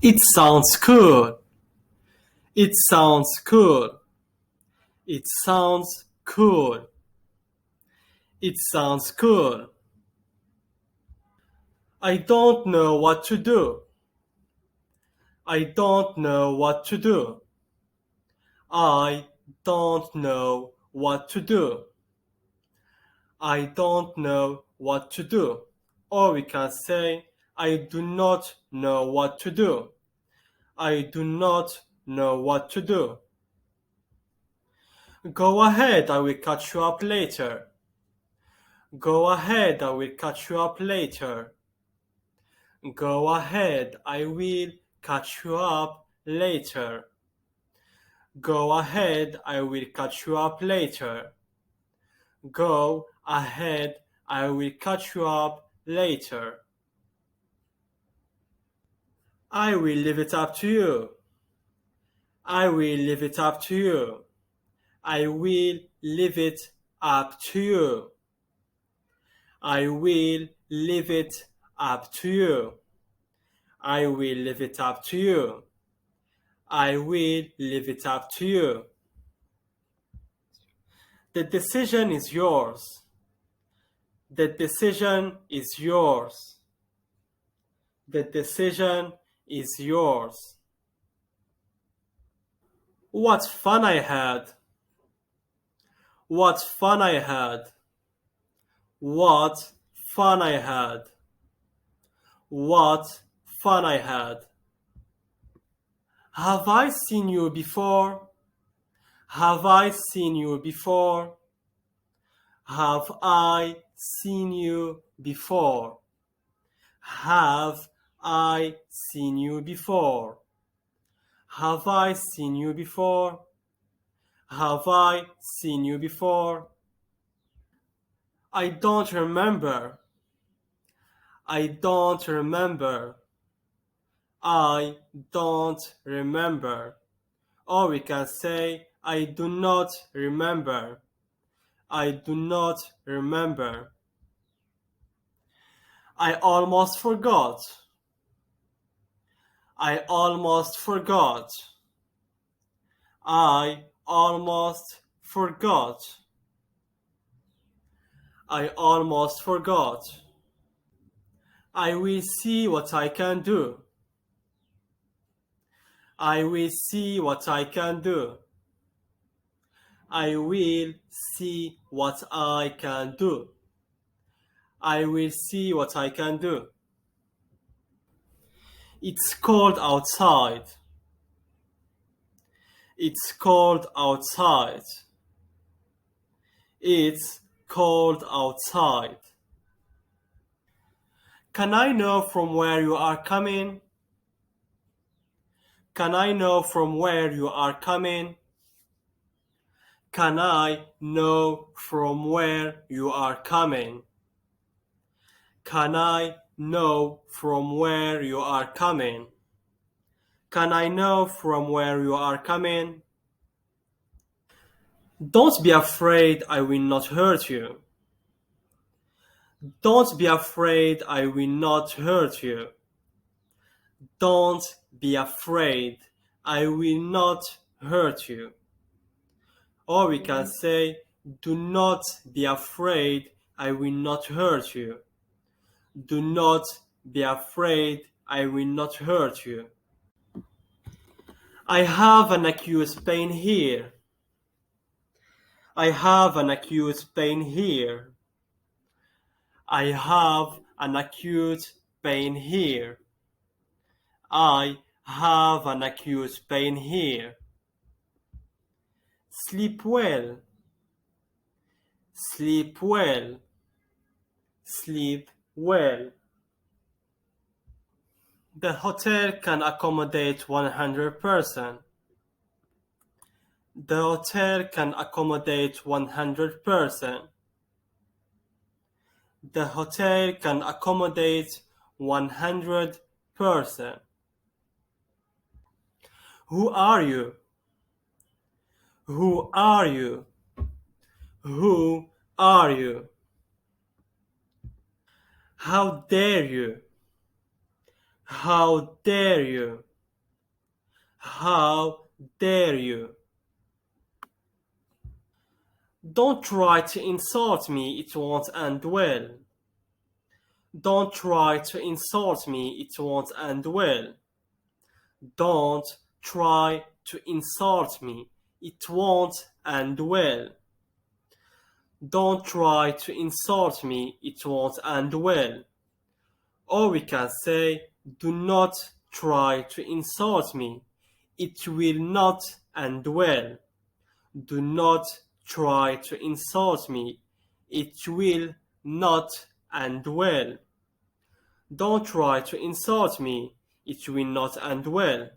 It sounds cool. It sounds cool. It sounds cool. It sounds cool. I don't know what to do. I don't know what to do. I don't know what to do. I don't know what to do. Or we can say, I do not know what to do. I do not know what to do. Go ahead, I will catch you up later. Go ahead, I will catch you up later. Go ahead, I will catch you up later. Go ahead, I will catch you up later. Go ahead, I will catch you up later. I will leave it up to you. I will leave it up to you. I will leave it up to you. I will leave it up to you. I will leave it up to you. I will leave it up to you. The decision is yours. The decision is yours. The decision is yours. What fun I had. What fun I had. What fun I had. What fun I had. Have I seen you before? Have I seen you before? Have I seen you before? Have I seen you before? Have I seen you before? Have I seen you before? I don't remember. I don't remember. I don't remember. Or we can say, I do not remember. I do not remember. I almost forgot. I almost forgot. I almost forgot. I almost forgot. I will see what I can do. I will see what I can do. I will see what I can do. I will see what I can do. It's cold outside. It's cold outside. It's cold outside. Can I know from where you are coming? Can I know from where you are coming? Can I know from where you are coming? Can I know from where you are coming? Can I know from where you are coming? Don't be afraid, I will not hurt you. Don't be afraid, I will not hurt you. Don't be afraid, I will not hurt you. Or we can say, do not be afraid, I will not hurt you. Do not be afraid, I will not hurt you. I have an acute pain here. I have an acute pain here. I have an acute pain here. I have an acute pain here. Sleep well. Sleep well. Sleep well. The hotel can accommodate 100%. The hotel can accommodate 100%. The hotel can accommodate 100%. Who are you? Who are you? Who are you? How dare you? How dare you? How dare you? Don't try to insult me, it won't end well. Don't try to insult me, it won't end well. Don't try to insult me, it won't end well. Don't try to insult me, it won't end well. Or we can say, do not try to insult me, it will not end well. Do not try to insult me, it will not end well. Don't try to insult me, it will not end well.